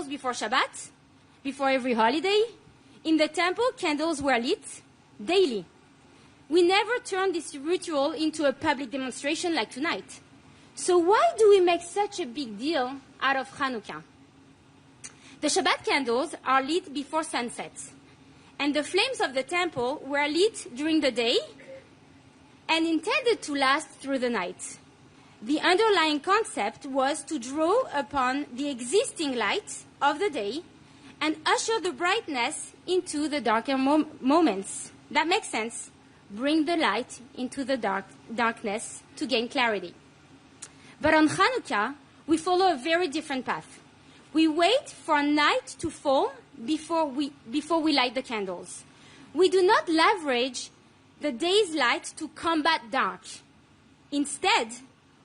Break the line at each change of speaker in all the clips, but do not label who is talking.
candles before Shabbat, before every holiday. In the temple, candles were lit daily. We never turned this ritual into a public demonstration like tonight. So why do we make such a big deal out of Hanukkah? The Shabbat candles are lit before sunset, and the flames of the temple were lit during the day and intended to last through the night. The underlying concept was to draw upon the existing light of the day and usher the brightness into the darker moments. That makes sense. Bring the light into the darkness to gain clarity. But on Hanukkah, we follow a very different path. We wait for night to fall before we light the candles. We do not leverage the day's light to combat dark. Instead,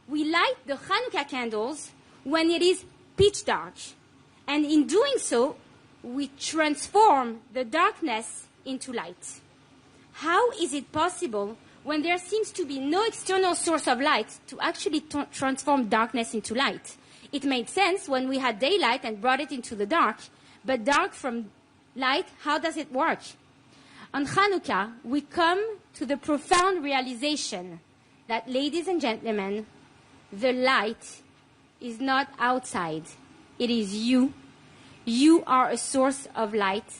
we light the Hanukkah candles when it is pitch dark. And in doing so, we transform the darkness into light. How is it possible, when there seems to be no external source of light, to actually transform darkness into light? It made sense when we had daylight and brought it into the dark, but dark from light, how does it work? On Hanukkah, we come to the profound realization that, ladies and gentlemen, the light is not outside. It is you. You are a source of light.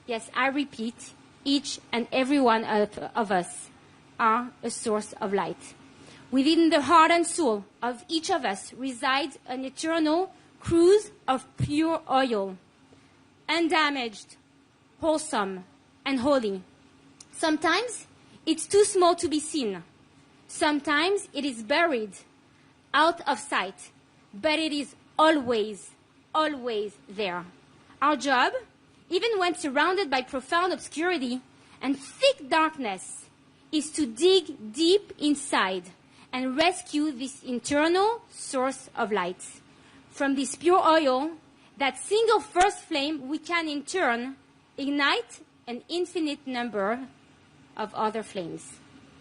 Yes, I repeat, each and every one of us are a source of light. Within the heart and soul of each of us resides an eternal cruse of pure oil, undamaged, wholesome, and holy. Sometimes it's too small to be seen. Sometimes it is buried, out of sight, but it is always, always there. Our job, even when surrounded by profound obscurity and thick darkness, is to dig deep inside and rescue this internal source of light. From this pure oil, that single first flame, we can in turn ignite an infinite number of other flames.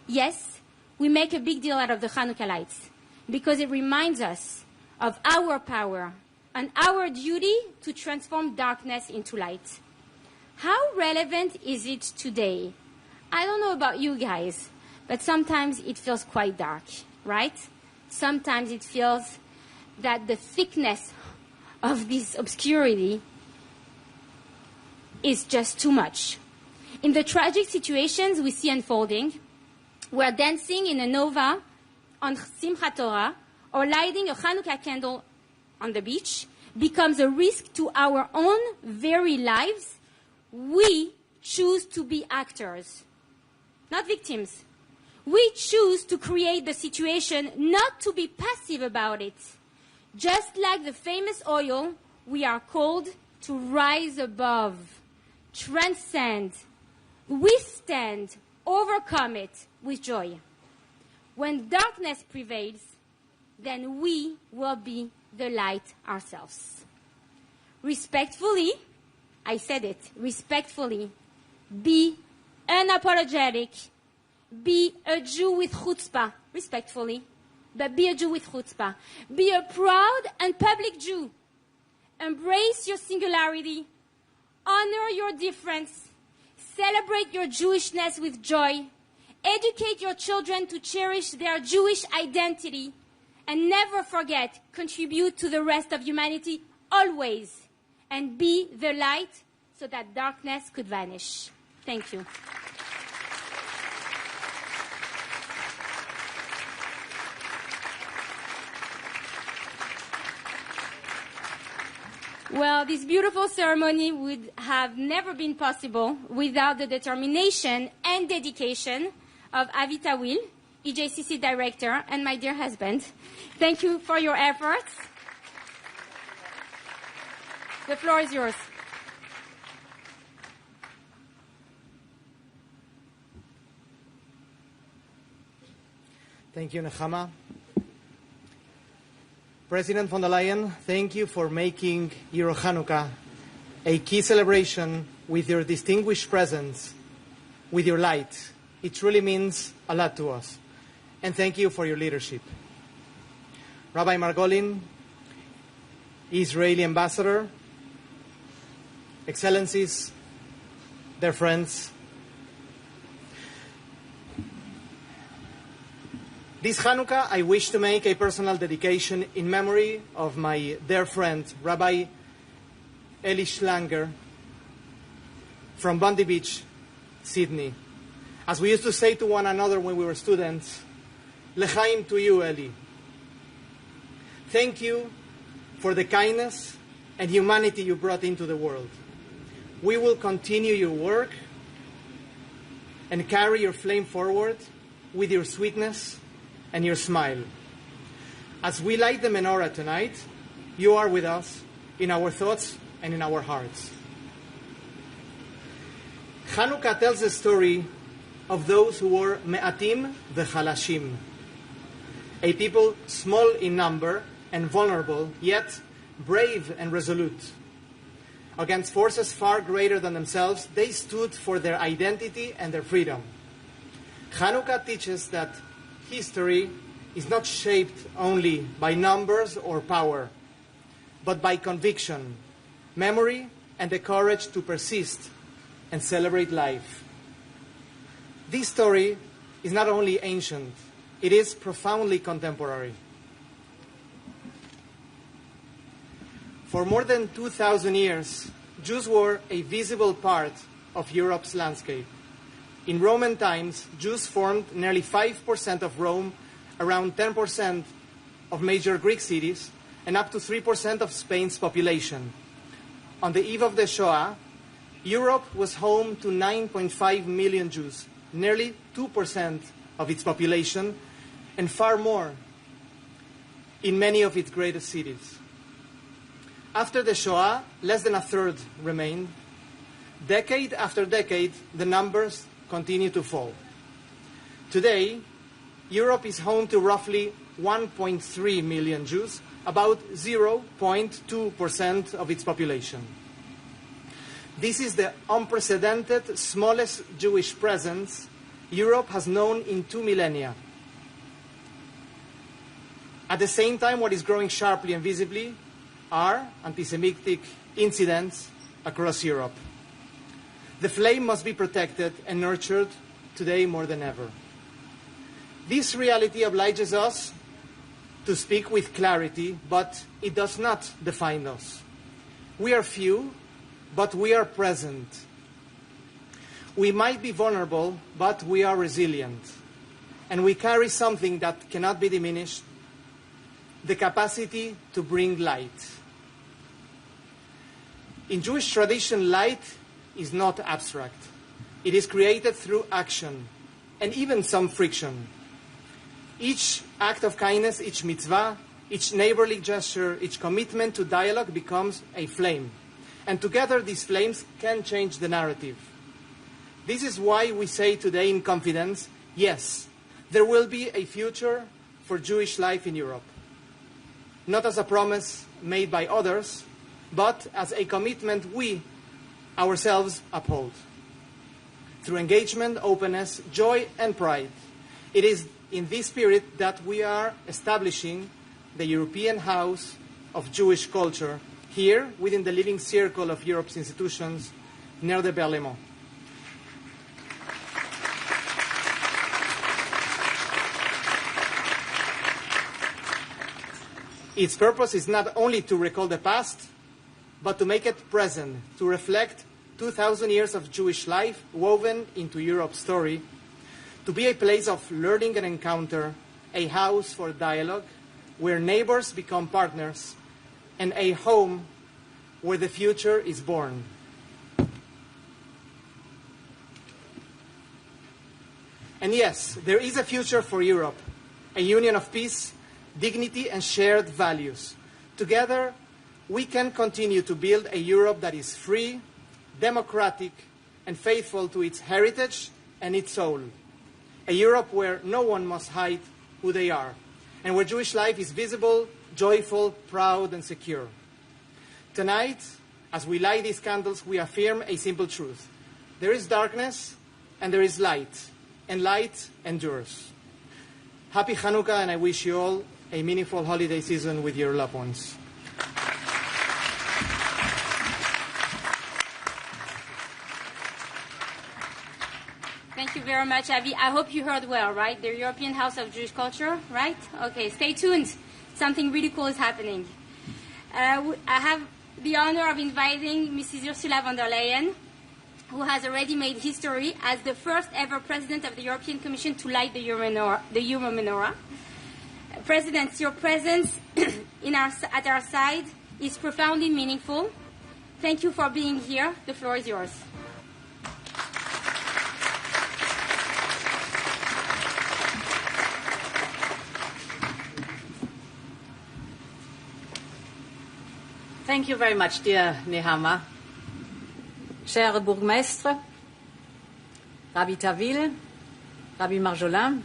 Yes, we make a big deal out of the Hanukkah lights because it reminds us of our power and our duty to transform darkness into light. How relevant is it today? I don't know about you guys, but sometimes it feels quite dark, right? Sometimes it feels that the thickness of this obscurity is just too much. In the tragic situations we see unfolding, we're dancing in a nova on Simchat Torah or lighting a Hanukkah candle on the beach becomes a risk to our own very lives. We choose to be actors, not victims. We choose to create the situation, not to be passive about it. Just like the famous oil, we are called to rise above, transcend, withstand, overcome it with joy. When darkness prevails, then we will be the light ourselves. Respectfully, I said it, respectfully, be unapologetic, be a Jew with chutzpah, respectfully, but be a Jew with chutzpah. Be a proud and public Jew. Embrace your singularity, honor your difference, celebrate your Jewishness with joy, educate your children to cherish their Jewish identity, and never forget, contribute to the rest of humanity always, and be the light so that darkness could vanish. Thank you. Well, this beautiful ceremony would have never been possible without the determination and dedication of Avita Will, EJCC Director, and my dear husband. Thank you for your efforts. The floor is yours.
Thank you, Nechama. President von der Leyen, thank you for making Euro Hanukkah a key celebration with your distinguished presence, with your light. It truly means a lot to us. And thank you for your leadership. Rabbi Margolin, Israeli ambassador, Excellencies, dear friends, this Hanukkah I wish to make a personal dedication in memory of my dear friend, Rabbi Eli Schlanger from Bondi Beach, Sydney. As we used to say to one another when we were students, L'chaim to you, Eli. Thank you for the kindness and humanity you brought into the world. We will continue your work and carry your flame forward with your sweetness and your smile. As we light the menorah tonight, you are with us in our thoughts and in our hearts. Hanukkah tells the story of those who were me'atim v'chalashim, a people small in number and vulnerable, yet brave and resolute. Against forces far greater than themselves, they stood for their identity and their freedom. Hanukkah teaches that history is not shaped only by numbers or power, but by conviction, memory, and the courage to persist and celebrate life. This story is not only ancient, it is profoundly contemporary. For more than 2,000 years, Jews were a visible part of Europe's landscape. In Roman times, Jews formed nearly 5% of Rome, around 10% of major Greek cities, and up to 3% of Spain's population. On the eve of the Shoah, Europe was home to 9.5 million Jews, nearly 2% of its population, and far more in many of its greatest cities. After the Shoah, less than a third remained. Decade after decade, the numbers continue to fall. Today, Europe is home to roughly 1.3 million Jews, about 0.2% of its population. This is the unprecedented smallest Jewish presence Europe has known in 2 millennia. At the same time, what is growing sharply and visibly are anti-Semitic incidents across Europe. The flame must be protected and nurtured today more than ever. This reality obliges us to speak with clarity, but it does not define us. We are few, but we are present. We might be vulnerable, but we are resilient. And we carry something that cannot be diminished, the capacity to bring light. In Jewish tradition, light is not abstract. It is created through action and even some friction. Each act of kindness, each mitzvah, each neighborly gesture, each commitment to dialogue becomes a flame. And together these flames can change the narrative. This is why we say today in confidence, yes, there will be a future for Jewish life in Europe. Not as a promise made by others, but as a commitment we ourselves uphold. Through engagement, openness, joy, and pride, it is in this spirit that we are establishing the European House of Jewish Culture here within the living circle of Europe's institutions near the Berlaymont. Its purpose is not only to recall the past, but to make it present, to reflect 2,000 years of Jewish life woven into Europe's story, to be a place of learning and encounter, a house for dialogue, where neighbors become partners, and a home where the future is born. And yes, there is a future for Europe, a union of peace, dignity, and shared values. Together, we can continue to build a Europe that is free, democratic, and faithful to its heritage and its soul. A Europe where no one must hide who they are, and where Jewish life is visible, joyful, proud, and secure. Tonight, as we light these candles, we affirm a simple truth. There is darkness, and there is light, and light endures. Happy Hanukkah, and I wish you all a meaningful holiday season with your loved ones.
Thank you very much, Avi. I hope you heard well, right? The European House of Jewish Culture, right? Okay, stay tuned. Something really cool is happening. I have the honor of inviting Mrs. Ursula von der Leyen, who has already made history as the first ever president of the European Commission to light the Euro menorah. President, your presence at our side is profoundly meaningful. Thank you for being here. The floor is yours.
Thank you very much, dear Nehama. Cher Bourgmestre, Rabbi Tavil, Rabbi Marjolin,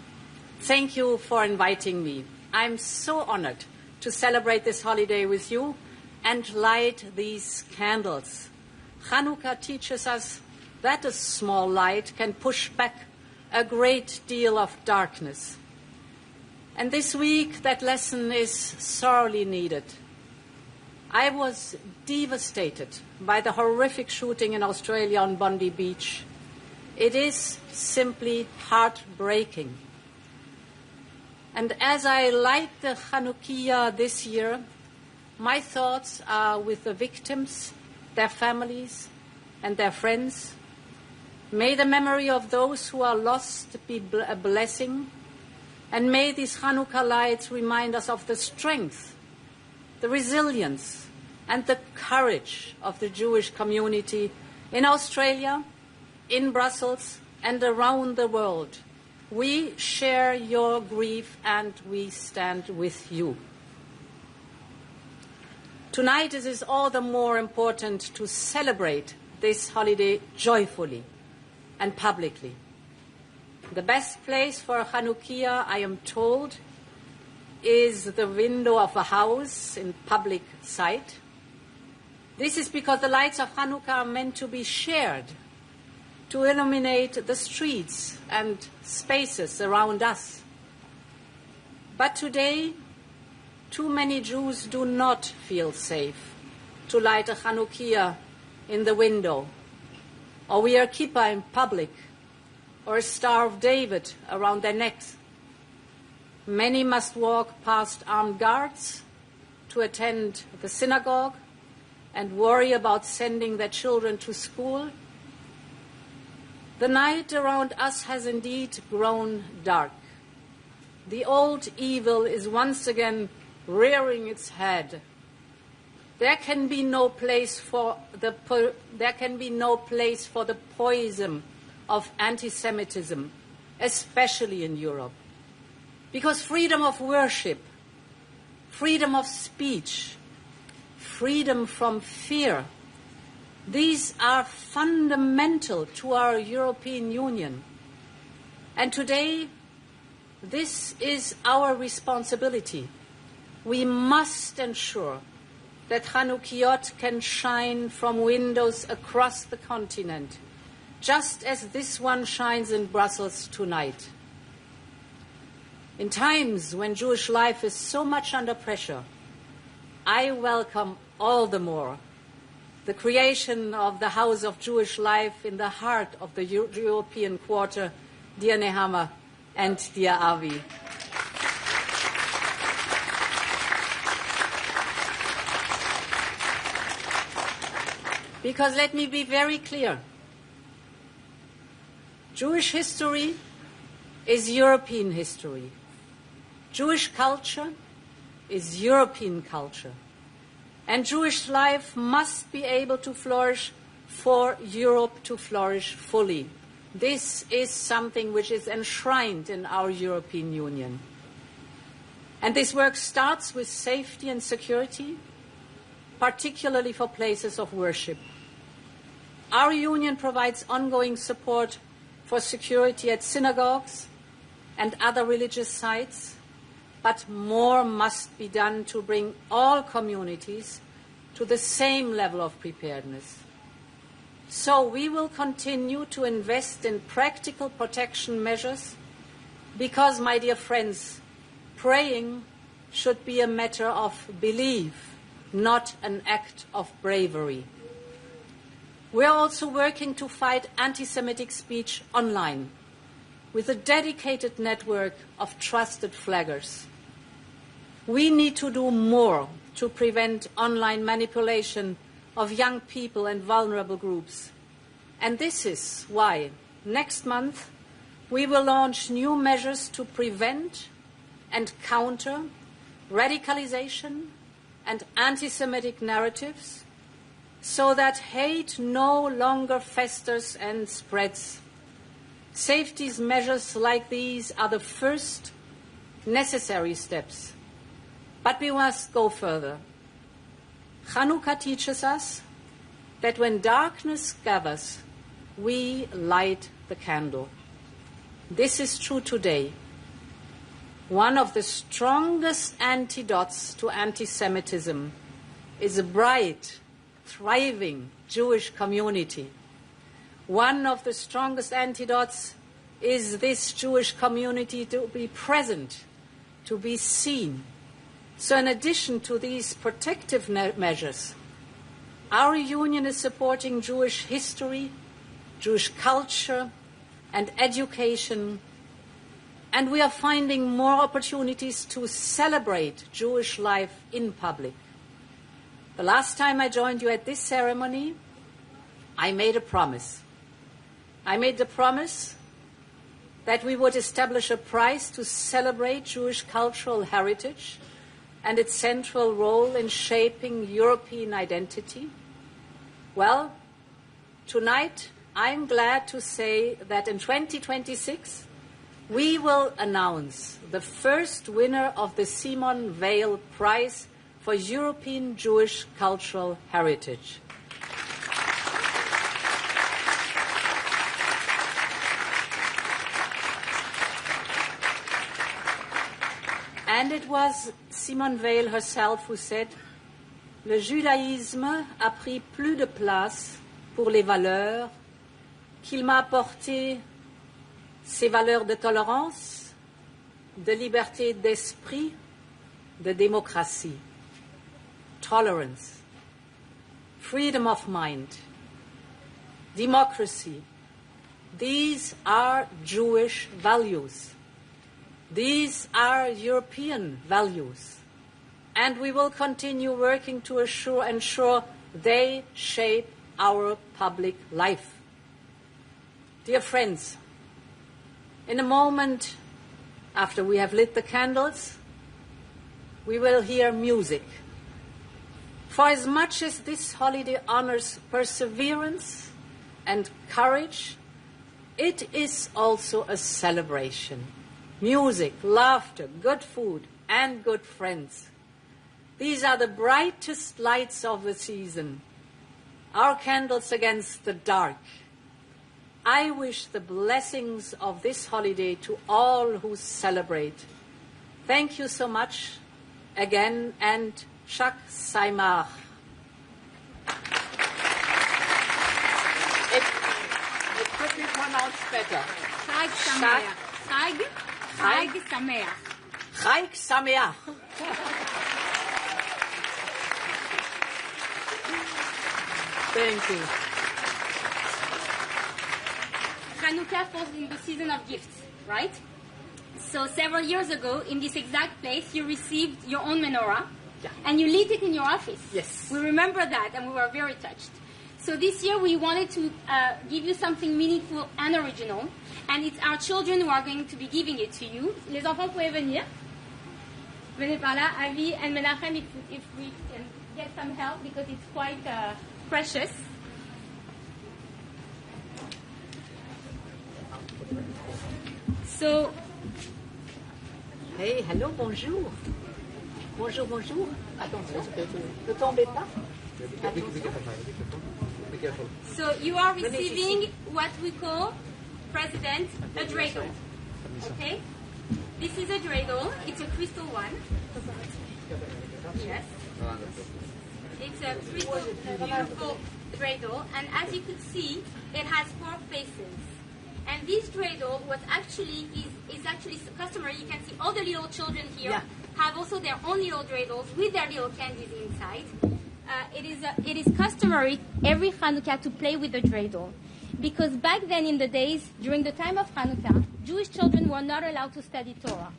thank you for inviting me. I'm so honored to celebrate this holiday with you and light these candles. Hanukkah teaches us that a small light can push back a great deal of darkness. And this week, that lesson is sorely needed. I was devastated by the horrific shooting in Australia on Bondi Beach. It is simply heartbreaking. And as I light the Hanukkah this year, my thoughts are with the victims, their families, and their friends. May the memory of those who are lost be a blessing, and may these Hanukkah lights remind us of the strength, the resilience, and the courage of the Jewish community in Australia, in Brussels, and around the world. We share your grief and we stand with you. Tonight it is all the more important to celebrate this holiday joyfully and publicly. The best place for Hanukkah, I am told, is the window of a house in public sight. This is because the lights of Hanukkah are meant to be shared, to illuminate the streets and spaces around us. But today, too many Jews do not feel safe to light a Hanukkah in the window, or wear a kippah in public, or a Star of David around their necks. Many must walk past armed guards to attend the synagogue and worry about sending their children to school. The night around us has indeed grown dark. The old evil is once again rearing its head. There can be no place for the poison of anti-Semitism, especially in Europe. Because freedom of worship, freedom of speech, freedom from fear, these are fundamental to our European Union. And today, this is our responsibility. We must ensure that Hanukkah can shine from windows across the continent, just as this one shines in Brussels tonight. In times when Jewish life is so much under pressure, I welcome all the more the creation of the House of Jewish Life in the heart of the European Quarter, dear Nehama and dear Avi. Because let me be very clear, Jewish history is European history. Jewish culture is European culture. And Jewish life must be able to flourish for Europe to flourish fully. This is something which is enshrined in our European Union. And this work starts with safety and security, particularly for places of worship. Our union provides ongoing support for security at synagogues and other religious sites, but more must be done to bring all communities to the same level of preparedness. So we will continue to invest in practical protection measures because, my dear friends, praying should be a matter of belief, not an act of bravery. We are also working to fight anti-Semitic speech online. with a dedicated network of trusted flaggers. We need to do more to prevent online manipulation of young people and vulnerable groups. And this is why next month we will launch new measures to prevent and counter radicalization and anti-Semitic narratives so that hate no longer festers and spreads. Safety measures like these are the first necessary steps. But we must go further. Hanukkah teaches us that when darkness gathers, we light the candle. This is true today. One of the strongest antidotes to anti-Semitism is a bright, thriving Jewish community. One of the strongest antidotes is this Jewish community to be present, to be seen. So in addition to these protective measures, our union is supporting Jewish history, Jewish culture, and education, and we are finding more opportunities to celebrate Jewish life in public. The last time I joined you at this ceremony, I made a promise. I made the promise that we would establish a prize to celebrate Jewish cultural heritage and its central role in shaping European identity. Well, tonight I'm glad to say that in 2026 we will announce the first winner of the Simon Weil Prize for European Jewish Cultural Heritage. And it was Simone Weil herself who said, "Le judaïsme a pris plus de place pour les valeurs qu'il m'a apporté ces valeurs de tolérance, de liberté d'esprit, de démocratie, tolerance, freedom of mind, democracy. These are Jewish values. These are European values. And we will continue working to ensure they shape our public life." Dear friends, in a moment after we have lit the candles, we will hear music. For as much as this holiday honors perseverance and courage, it is also a celebration. Music, laughter, good food, and good friends. These are the brightest lights of the season, our candles against the dark. I wish the blessings of this holiday to all who celebrate. Thank you so much again, and Chag Sameach. It could be pronounced better.
Chag Sameach. Chag Sameach.
Chag Sameach. Thank you.
Hanukkah falls in the season of gifts, right? So several years ago, in this exact place, you received your own menorah, and you lit it in your office.
Yes.
We remember that, and we were very touched. So this year, we wanted to give you something meaningful and original, and it's our children who are going to be giving it to you. Les enfants, pouvez venir. Venez par là, Avi and Menachem, if we can get some help, because it's quite precious. So,
hey, hello, bonjour. Bonjour, bonjour. Attention, ne tombez pas.
So you are receiving what we call, President, a dreidel. Okay? This is a dreidel. It's a crystal one. Yes. It's a crystal, beautiful dreidel. And as you could see, it has 4 faces. And this dreidel was is actually customary. You can see all the little children here have also their own little dreidels with their little candies inside. It is customary every Hanukkah to play with the dreidel. because back then in the days, during the time of Hanukkah, Jewish children were not allowed to study Torah.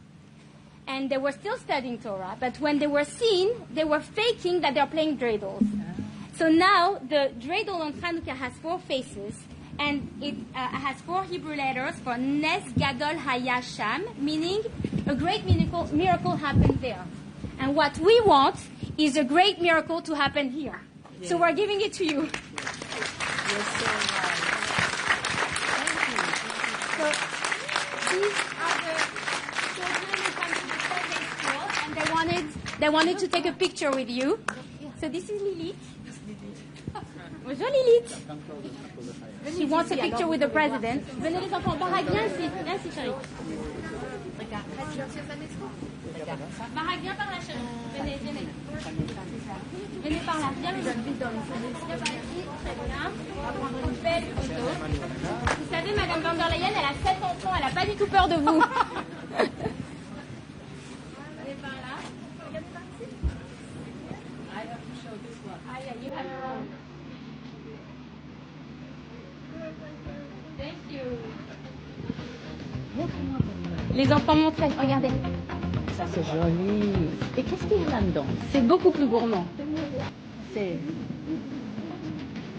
And they were still studying Torah, but when they were seen, they were faking that they are playing dreidels. So now the dreidel on Hanukkah has 4 faces, and it has 4 Hebrew letters for Nes Gadol Haya Sham, meaning a great miracle happened there. And what we want is a great miracle to happen here. Yes. So we're giving it to you.
You're so right. Thank you.
So these are the children who come to the Sunday school, and they wanted to take a picture with you. So this is Lilith. Bonjour Lilith. She wants a picture with the president. Venez les enfants. Barak, viens ici. Viens ici, chérie. Barak, viens par là, chérie. Venez, venez. Venez par là. Viens, viens par ici. Très bien. On va prendre une belle photo. Vous savez, Madame van der Leyen, elle a 7 enfants. Elle n'a pas du tout peur de vous. Venez par là. Regardez par ici. I have to show this one. Ah, yeah, you have your own. Thank you. Les enfants montraient, regardez.
Ça c'est joli. Et qu'est-ce qu'il y a là-dedans?
C'est beaucoup plus gourmand.
C'est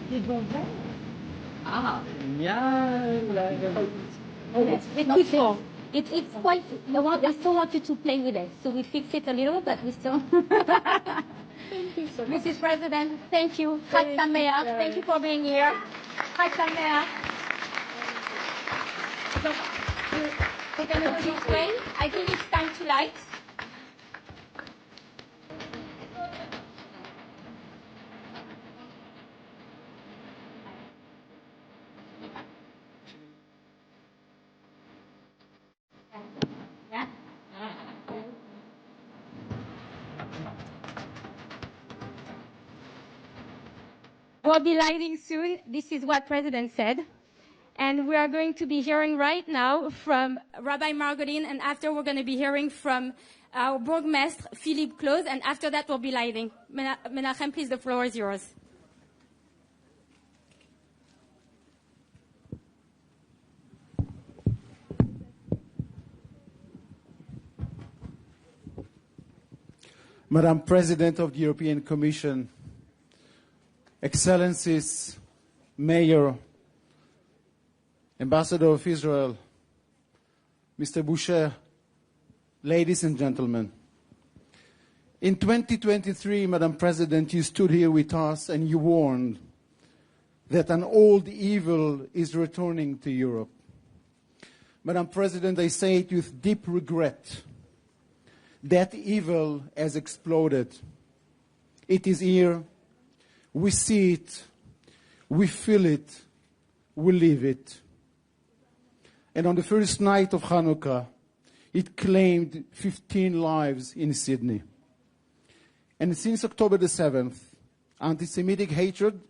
des bons verres.
Ah, génial.
It's quite. I still want you to play with it, so we fix it a little, but we still.
Thank you so much.
Mrs. President, thank you. Chag Sameach. Thank you for being here. Chag Sameach. So, we're going to go this way. I think it's time to light. Yeah. We'll be lighting soon. This is what President said. And we are going to be hearing right now from Rabbi Margolin, and after we're going to be hearing from our Burgmestre, Philippe Claus, and after that we'll be lighting. Menachem, please, the floor is yours.
Madam President of the European Commission, Excellencies, Mayor, Ambassador of Israel, Mr. Boucher, ladies and gentlemen. In 2023, Madam President, you stood here with us and you warned that an old evil is returning to Europe. Madam President, I say it with deep regret. That evil has exploded. It is here. We see it. We feel it. We live it. And on the first night of Hanukkah, it claimed 15 lives in Sydney. And since October the 7th, anti-Semitic hatred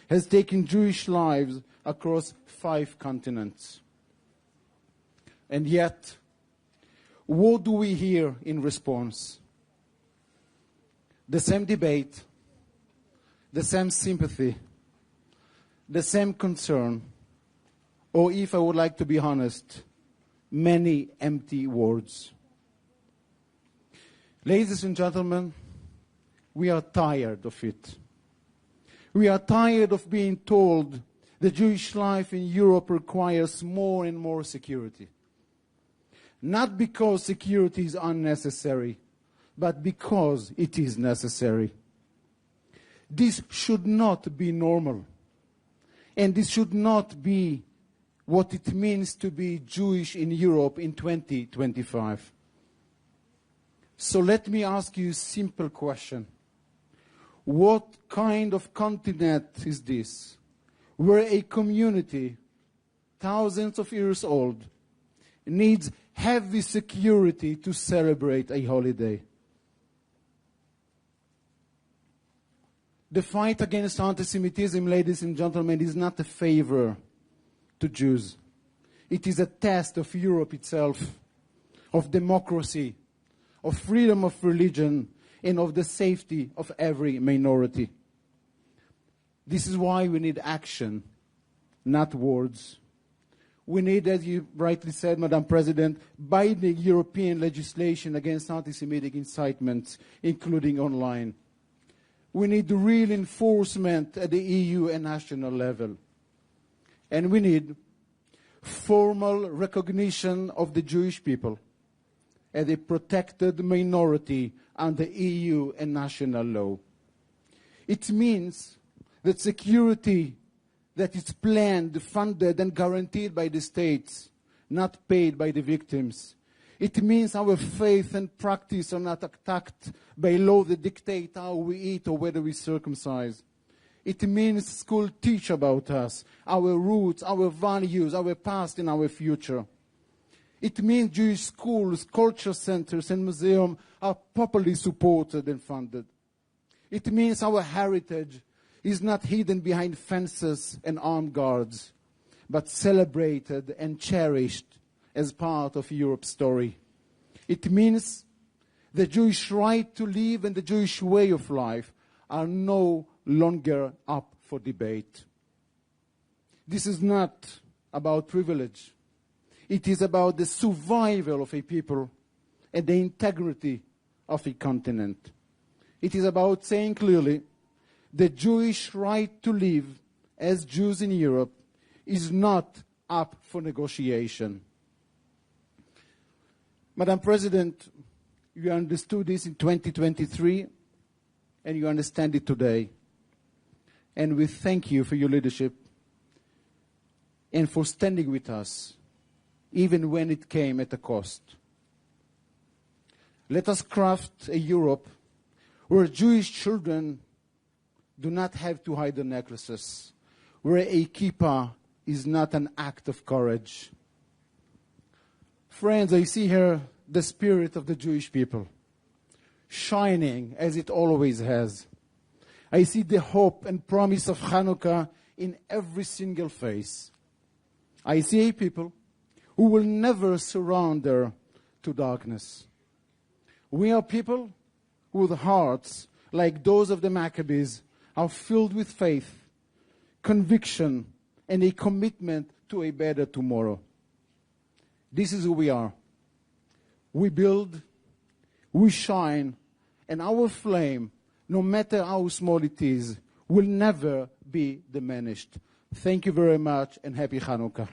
has taken Jewish lives across 5 continents. And yet, what do we hear in response? The same debate, the same sympathy, the same concern, or if I would like to be honest, many empty words. Ladies and gentlemen, we are tired of it. We are tired of being told the Jewish life in Europe requires more and more security. Not because security is unnecessary, but because it is necessary. This should not be normal. And this should not be what it means to be Jewish in Europe in 2025. So let me ask you a simple question. What kind of continent is this, where a community, thousands of years old, needs heavy security to celebrate a holiday? The fight against anti-Semitism, ladies and gentlemen, is not a favor to Jews. It is a test of Europe itself, of democracy, of freedom of religion, and of the safety of every minority. This is why we need action. not words. We need, as you rightly said, Madam President, binding European legislation against anti-Semitic incitements, including online. We need real enforcement at the EU and national level. And we need formal recognition of the Jewish people as a protected minority under EU and national law. It means that security that is planned, funded, and guaranteed by the states, not paid by the victims. It means our faith and practice are not attacked by law that dictate how we eat or whether we circumcise. It means schools teach about us, our roots, our values, our past, and our future. It means Jewish schools, culture centers, and museums are properly supported and funded. It means our heritage is not hidden behind fences and armed guards, but celebrated and cherished as part of Europe's story. It means the Jewish right to live and the Jewish way of life are no longer up for debate. This is not about privilege. It is about the survival of a people and the integrity of a continent. It is about saying clearly the Jewish right to live as Jews in Europe is not up for negotiation. Madam President, you understood this in 2023, and you understand it today. And we thank you for your leadership and for standing with us, even when it came at a cost. Let us craft a Europe where Jewish children do not have to hide their necklaces, where a kippah is not an act of courage. Friends, I see here the spirit of the Jewish people, shining as it always has. I see the hope and promise of Hanukkah in every single face. I see a people who will never surrender to darkness. We are people whose hearts, like those of the Maccabees, are filled with faith, conviction, and a commitment to a better tomorrow. This is who we are. We build, we shine, and our flame, no matter how small it is, will never be diminished. Thank you very much, and happy Hanukkah.